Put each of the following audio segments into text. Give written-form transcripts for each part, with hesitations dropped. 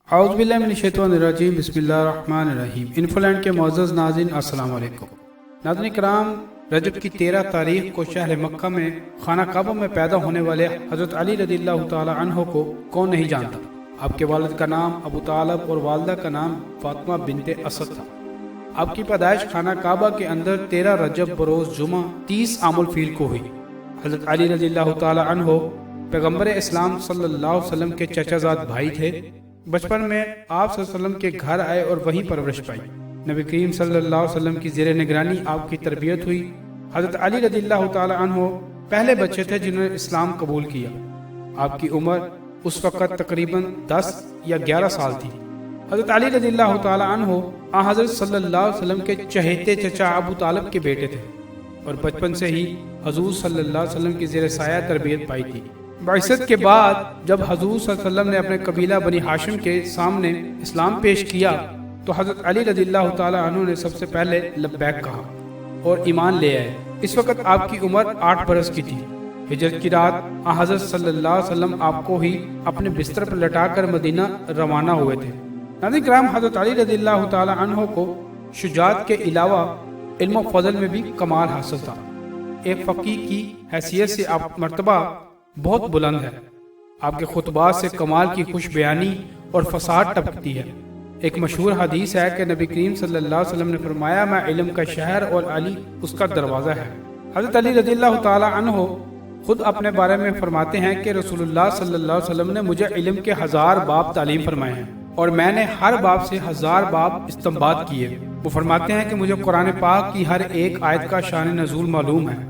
औज़ु बिल्लाहि मिनश्शैतानिर्रजीम बिस्मिल्लाहिर्रहमानिर्रहीम। इन्फोलैंड के मुअज़्ज़ज़ नाज़रीन अस्सलाम वालेकुम। नाज़रीन किराम, रजब की 13 तारीख को शहर मक्का में खाना काबा में पैदा होने वाले हज़रत अली रज़ियल्लाहु ताला अन्हो को कौन नहीं जानता। आपके वालिद का नाम अबू तालब और वालिदा का नाम फातिमा बिनते असद था। आपकी पैदाइश खाना काबा के अंदर 13 रजब बरोज़ जुमा 30 आमुल फील को हुई। हज़रत अली रज़ियल्लाहु ताला अन्हो पैगम्बर इस्लाम सल्लल्लाहु अलैहि वसल्लम के चचाज़ाद भाई थे। बचपन में आप सल्लल्लाहु अलैहि वसल्लम के घर आए और वहीं परवरिश पाई। नबी करीम सल्लल्लाहु अलैहि वसल्लम की ज़ेर निगरानी आपकी तरबियत हुई। हज़रत अली रज़ियल्लाहु ताला अन्हो पहले बच्चे थे जिन्होंने इस्लाम कबूल किया। आपकी उम्र उस वक़्त तकरीबन 10 या 11 साल थी। हज़रत अली रज़ियल्लाहु ताला अन्हो हज़रत सल्लल्लाहु अलैहि वसल्लम के चहेते चचा अबू तालिब के बेटे थे और बचपन से ही हुज़ूर सल्लल्लाहु अलैहि वसल्लम की ज़ेर साया तरबियत पाई थी। बाइसत के बाद जब हुज़ूर सल्लल्लाहु अलैहि वसल्लम ने अपने कबीला बनी हाशिम के सामने इस्लाम पेश किया तो हज़रत अली रज़ियल्लाहु ताला अन्हु ने सबसे पहले लब्बैक कहा और ईमान ले आए। इस वक्त आपकी उम्र 8 बरस की थी। हिजरत की रात हज़रत सल्लल्लाहु अलैहि वसल्लम आपको ही अपने बिस्तर पर लटाकर मदीना रवाना हुए थे। नाज़रीन किराम, हज़रत अली रज़ियल्लाहु ताला अन्हु को शुजाअत के अलावा इल्म व फ़ज़ल में भी कमाल हासिल था। एक फ़क़ीह की हैसियत से आप मर्तबा बहुत बुलंद है। आपके खुतबात से कमाल की खुश बयानी और फसाद टपकती है। एक मशहूर हदीस है कि नबी करीम सल्लल्लाहु अलैहि वसल्लम ने फरमाया, मैं इल्म का शहर और अली उसका दरवाज़ा है। हज़रत अली रज़ियल्लाहु ताला अन्हु खुद अपने बारे में फरमाते हैं कि रसूलुल्लाह सल्लल्लाहु अलैहि वसल्लम ने मुझे इल्म के 1000 बाब तालीम फरमाए हैं और मैंने हर बाब से 1000 बाब इस्तिंबात किए। वो फरमाते हैं कि मुझे कुरान पाक की हर एक आयत का शान नज़ूल मालूम है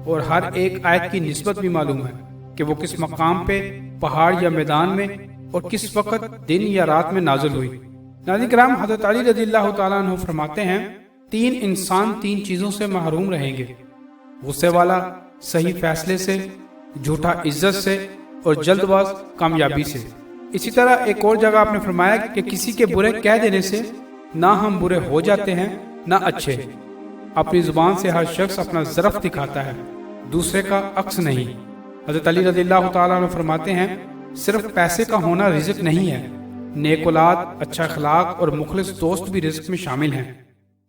और हर एक आयत की निस्बत भी मालूम है कि वो किस मकाम पे, पहाड़ या मैदान में और किस वक़्त दिन या रात में नाजिल हुई। नाज़रीन किराम, हज़रत अली रज़ियल्लाहु ताला अन्हु फरमाते हैं, 3 इंसान 3 चीज़ों से महरूम रहेंगे, गुस्से वाला सही फैसले से, झूठा इज्जत से और जल्दबाज कामयाबी से। इसी तरह एक और जगह आपने फरमाया कि किसी के बुरे कह देने से ना हम बुरे हो जाते हैं ना अच्छे। अपनी जुबान से हर शख्स अपना ज़रफ़ दिखाता है, दूसरे का अक्स नहीं। हज़रत अली रज़ियल्लाहु ताला अन्हु फरमाते हैं, सिर्फ पैसे का होना रिज़्क़ नहीं है, नेक औलाद, अच्छा अखलाक और मुखलिस दोस्त भी रिज़्क़ में शामिल हैं।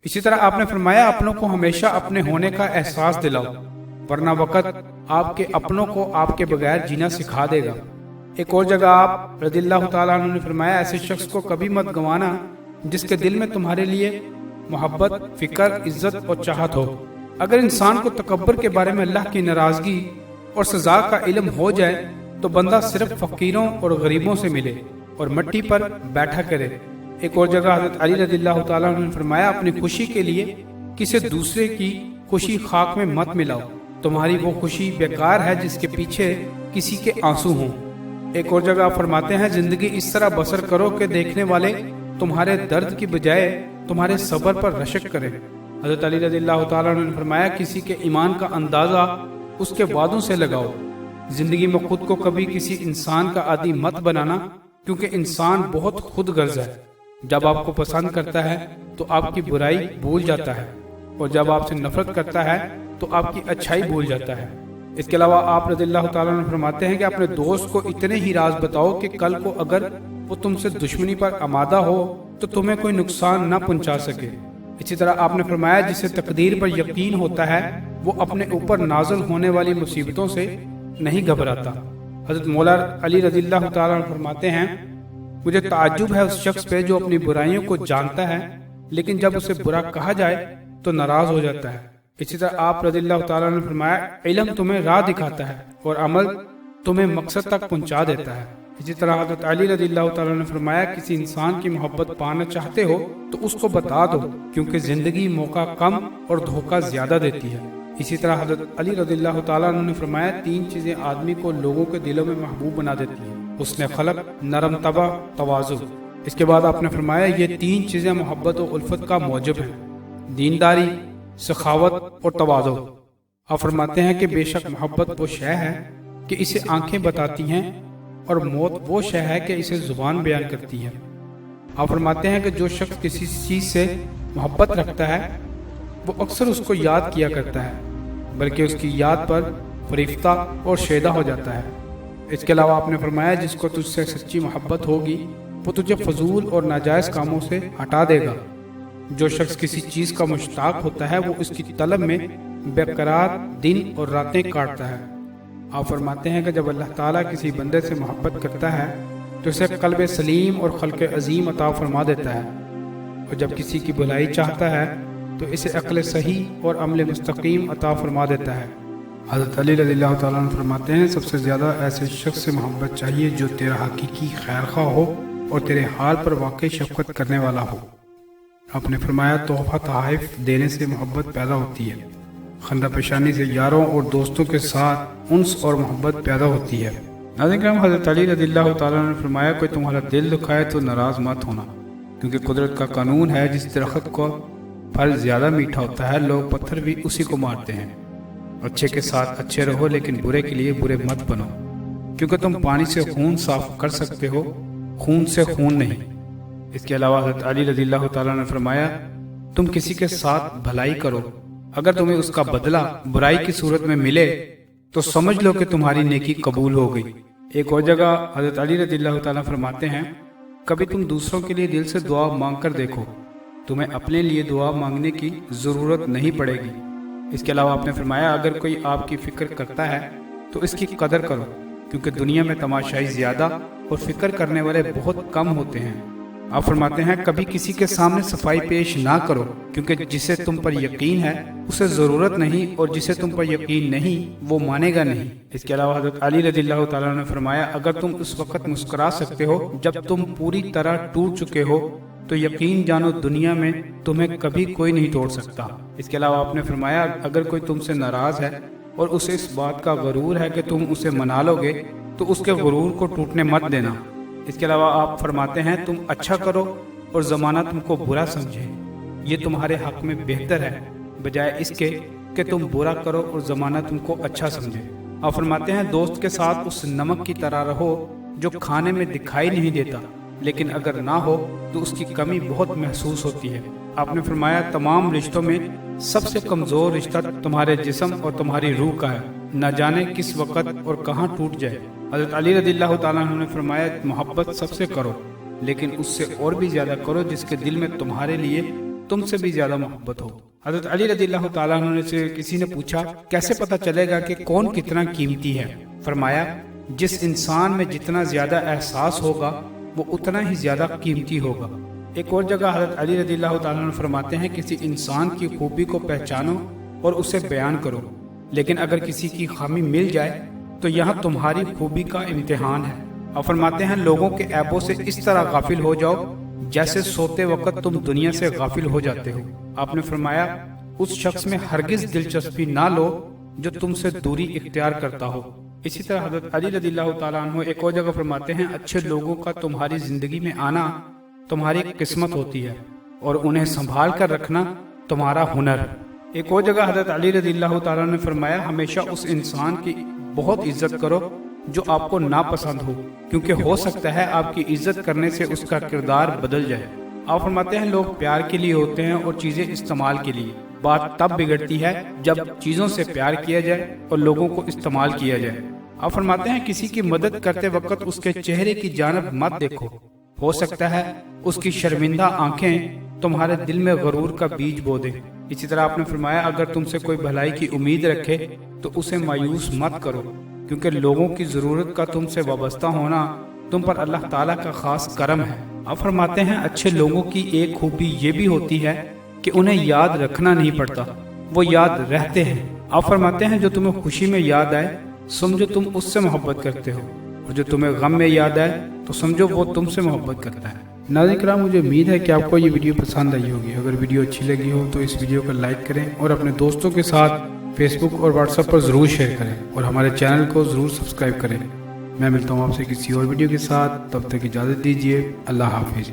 इसी तरह आपने फरमाया, अपनों को हमेशा अपने होने का एहसास दिलाओ, वरना वक़्त आपके अपनों को आपके बगैर जीना सिखा देगा। एक और जगह आप रज़ियल्लाहु ताला अन्हु ने फरमाया, ऐसे शख्स को कभी मत गंवाना जिसके दिल में तुम्हारे लिए मोहब्बत, फ़िक्र, इज्जत और चाहत हो। अगर इंसान को तकब्बुर के बारे में अल्लाह की नाराज़गी और सजा का इल्म हो जाए तो बंदा सिर्फ फकीरों और गरीबों से मिले और मिट्टी पर बैठा करे। एक और जगह हज़रत अली रज़ियल्लाहु ताला अन्हु ने फरमाया, अपनी खुशी के लिए किसी दूसरे की खुशी खाक में मत मिलाओ, तुम्हारी वो खुशी बेकार है जिसके पीछे किसी के आंसू हों। एक और जगह फरमाते हैं, जिंदगी इस तरह बसर करो कि देखने वाले तुम्हारे दर्द की बजाय तुम्हारे सब्र पर रशक करें। हज़रत अली रज़ियल्लाहु ताला अन्हु ने फरमाया, किसी के ईमान का अंदाज़ा उसके वादों से लगाओ। जिंदगी में खुद को कभी किसी इंसान का आदी मत बनाना, क्योंकि इंसान बहुत खुद गर्ज है। जब आपको पसंद करता है तो आपकी बुराई भूल जाता है और जब आपसे नफरत करता है तो आपकी अच्छाई भूल जाता है। इसके अलावा आप रज़ियल्लाहु ताला अन्हु फरमाते हैं कि अपने दोस्त को इतने ही राज बताओ कि कल को अगर वो तुमसे दुश्मनी पर आमादा हो तो तुम्हें कोई नुकसान न पहुंचा सके। इसी तरह आपने फरमाया, जिसे तकदीर पर यकीन होता है वो अपने ऊपर नाज़िल होने वाली मुसीबतों से नहीं घबराता। हज़रत मौला अली रज़ियल्लाहु ताला अन्हु फरमाते हैं, मुझे ताज्जुब है उस शख्स पे जो अपनी बुराइयों को जानता है लेकिन जब उसे बुरा कहा जाए तो नाराज हो जाता है। इसी तरह आप रज़ियल्लाहु ताला अन्हु ने फरमाया, इल्म तुम्हें राह दिखाता है और अमल तुम्हें मकसद तक पहुंचा देता है। इसी तरह हज़रत अली रज़ियल्लाहु ताला ने फरमाया, किसी इंसान की मोहब्बत पाना चाहते हो तो उसको बता दो, क्योंकि जिंदगी मौका कम और धोखा ज्यादा देती है। इसी तरह हज़रत अली रज़ियल्लाहु ताला ने फरमाया, 3 चीजें आदमी को लोगों के दिलों में महबूब बना देती हैं, उसने खलक, नरम तबा, तवाज़ु। इसके बाद आपने फरमाया, ये 3 चीजें मोहब्बत और उल्फत का मौजब हैं, दीनदारी, सखावत और तवाज़ु। आप फरमाते हैं कि बेशक मोहब्बत वो शय है कि इसे आंखें बताती हैं और मौत वो शय है कि इसे जुबान बयान करती है। आप फरमाते हैं कि जो शख्स किसी चीज़ से मोहब्बत रखता है वो अक्सर उसको याद किया करता है, बल्कि उसकी याद पर फरिश्ता और शेदा हो जाता है। इसके अलावा आपने फरमाया, जिसको तुझसे सच्ची मोहब्बत होगी وہ تجھے فضول اور ناجائز کاموں سے ہٹا دے گا۔ جو شخص کسی چیز کا مشتاق ہوتا ہے وہ اس کی طلب میں بے قرار دن اور راتیں کاٹتا ہے۔ آپ فرماتے ہیں کہ جب اللہ تعالیٰ کسی بندے سے محبت کرتا ہے تو اسے قلب سلیم اور خلق عظیم عطا فرما دیتا ہے، اور جب کسی کی بھلائی چاہتا ہے تو اسے عقل صحیح اور عمل مستقیم عطا فرما دیتا ہے۔ حضرت علی رضی اللہ تعالیٰ عنہ فرماتے ہیں سب سے زیادہ ایسے شخص سے محبت چاہیے جو تیرا حقیقی خیر خواہ ہو اور تیرے حال پر واقعی شفقت کرنے والا ہو۔ آپ نے فرمایا تحفہ تحائف دینے سے محبت پیدا ہوتی ہے، خندہ پیشانی سے یاروں اور دوستوں کے ساتھ انس اور محبت پیدا ہوتی ہے۔ ناظرین کرام، حضرت علی رضی اللہ تعالیٰ عنہ نے فرمایا کوئی تمہارا دل دکھائے تو ناراض مت ہونا، کیونکہ قدرت کا قانون ہے جس درخت کو پھل زیادہ میٹھا ہوتا ہے لوگ پتھر بھی اسی کو مارتے ہیں۔ اچھے کے ساتھ اچھے رہو لیکن برے کے لیے برے مت بنو، کیونکہ تم پانی سے خون صاف کر سکتے ہو، خون سے خون نہیں۔ اس کے علاوہ حضرت علی رضی اللہ تعالیٰ نے فرمایا تم کسی کے ساتھ بھلائی کرو، اگر تمہیں اس کا بدلہ برائی کی صورت میں ملے تو سمجھ لو کہ تمہاری نیکی قبول ہو گئی۔ ایک اور جگہ حضرت علی رضی اللہ تعالیٰ فرماتے ہیں کبھی تم دوسروں کے لیے دل سے دعا مانگ کر دیکھو، تمہیں اپنے لیے دعا مانگنے کی ضرورت نہیں پڑے گی۔ اس کے علاوہ آپ نے فرمایا اگر کوئی آپ کی فکر کرتا ہے تو اس کی قدر کرو، کیونکہ دنیا میں تماشائی زیادہ اور فکر کرنے والے بہت کم ہوتے ہیں۔ آپ فرماتے ہیں کبھی کسی کے سامنے صفائی پیش نہ کرو، کیونکہ جسے تم پر یقین ہے اسے ضرورت نہیں، اور جسے تم پر یقین نہیں وہ مانے گا نہیں۔ اس کے علاوہ حضرت علی رضی اللہ تعالیٰ نے فرمایا اگر تم اس وقت مسکرا سکتے ہو جب تم پوری طرح ٹوٹ چکے ہو تو یقین جانو دنیا میں تمہیں کبھی کوئی نہیں توڑ سکتا۔ اس کے علاوہ آپ نے فرمایا اگر کوئی تم سے ناراض ہے اور اسے اس بات کا غرور ہے کہ تم اسے منا لو گے تو اس کے غرور کو ٹوٹنے مت دینا۔ اس کے علاوہ آپ فرماتے ہیں تم اچھا کرو اور زمانہ تم کو برا سمجھے، یہ تمہارے حق میں بہتر ہے بجائے اس کے کہ تم برا کرو اور زمانہ تم کو اچھا سمجھے۔ آپ فرماتے ہیں دوست کے ساتھ اس نمک کی طرح رہو جو کھانے میں دکھائی نہیں دیتا، لیکن اگر نہ ہو تو اس کی کمی بہت محسوس ہوتی ہے۔ آپ نے فرمایا تمام رشتوں میں سب سے کمزور رشتہ تمہارے جسم اور تمہاری روح کا ہے، نہ جانے کس وقت اور کہاں ٹوٹ جائے۔ حضرت علی رضی اللہ تعالیٰ عنہ نے فرمایا محبت سب سے کرو لیکن اس سے اور بھی زیادہ کرو جس کے دل میں تمہارے لیے تم سے بھی زیادہ محبت ہو۔ حضرت علی رضی اللہ تعالیٰ عنہ سے کسی نے پوچھا کیسے پتہ چلے گا کہ کون کتنا قیمتی ہے؟ فرمایا جس انسان میں جتنا زیادہ احساس ہوگا وہ اتنا ہی زیادہ قیمتی ہوگا۔ ایک اور جگہ حضرت علی رضی اللہ تعالیٰ عنہ فرماتے ہیں کسی انسان کی خوبی کو پہچانو اور اسے بیان کرو، لیکن اگر کسی کی خامی مل جائے تو یہاں تمہاری خوبی کا امتحان ہے۔ اور فرماتے ہیں لوگوں کے عیبوں سے اس طرح غافل ہو جاؤ جیسے سوتے وقت تم دنیا سے غافل ہو جاتے ہو۔ آپ نے فرمایا اس شخص میں ہرگز دلچسپی نہ لو جو تم سے دوری اختیار کرتا ہو۔ اسی طرح حضرت علی رضی اللہ تعالیٰ عنہ ایک اور جگہ فرماتے ہیں اچھے لوگوں کا تمہاری زندگی میں آنا تمہاری قسمت ہوتی ہے اور انہیں سنبھال کر رکھنا تمہارا ہنر۔ ایک اور جگہ حضرت علی رضی اللہ تعالیٰ نے فرمایا ہمیشہ اس انسان کی بہت عزت کرو جو آپ کو ناپسند ہو، کیونکہ ہو سکتا ہے آپ کی عزت کرنے سے اس کا کردار بدل جائے۔ آپ فرماتے ہیں لوگ پیار کے لیے ہوتے ہیں اور چیزیں استعمال کے لیے، بات تب بگڑتی ہے جب چیزوں سے پیار کیا جائے اور لوگوں کو استعمال کیا جائے۔ آپ فرماتے ہیں کسی کی مدد کرتے وقت اس کے چہرے کی جانب مت دیکھو، ہو سکتا ہے اس کی شرمندہ آنکھیں تمہارے دل میں غرور کا بیج بو دیں۔ اسی طرح آپ نے فرمایا اگر تم سے کوئی بھلائی کی امید رکھے تو اسے مایوس مت کرو، کیونکہ لوگوں کی ضرورت کا تم سے وابستہ ہونا تم پر اللہ تعالیٰ کا خاص کرم ہے۔ آپ فرماتے ہیں اچھے لوگوں کی ایک خوبی یہ بھی ہوتی ہے کہ انہیں یاد رکھنا نہیں پڑتا، وہ یاد رہتے ہیں۔ آپ فرماتے ہیں جو تمہیں خوشی میں یاد آئے سمجھو تم اس سے محبت کرتے ہو، اور جو تمہیں غم میں یاد آئے تو سمجھو وہ تم سے محبت کرتا ہے۔ ناظرین کرام، مجھے امید ہے کہ آپ کو یہ ویڈیو پسند آئی ہوگی۔ اگر ویڈیو اچھی لگی ہو تو اس ویڈیو کو لائک کریں اور اپنے دوستوں کے ساتھ فیس بک اور واٹس ایپ پر ضرور شیئر کریں، اور ہمارے چینل کو ضرور سبسکرائب کریں۔ میں ملتا ہوں آپ سے کسی اور ویڈیو کے ساتھ، تب تک اجازت دیجیے، اللہ حافظ۔